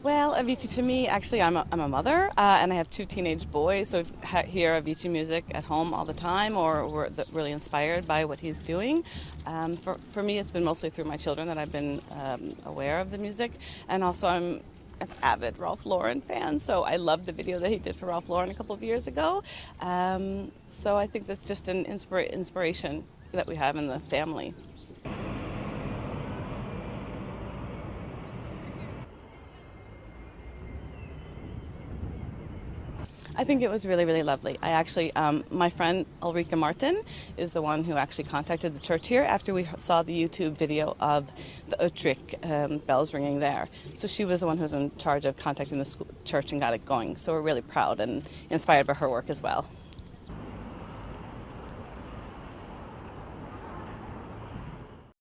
Well, Avicii to me, actually, I'm a mother, and I have two teenage boys, so I hear Avicii music at home all the time, or we're really inspired by what he's doing. For me, it's been mostly through my children that I've been aware of the music, and also I'm an avid Ralph Lauren fan, so I love the video that he did for Ralph Lauren a couple of years ago. So I think that's just an inspiration that we have in the family. I think it was really, really lovely. I actually, my friend Ulrika Martin is the one who actually contacted the church here after we saw the YouTube video of the Utrecht bells ringing there. So she was the one who was in charge of contacting the church and got it going. So we're really proud and inspired by her work as well.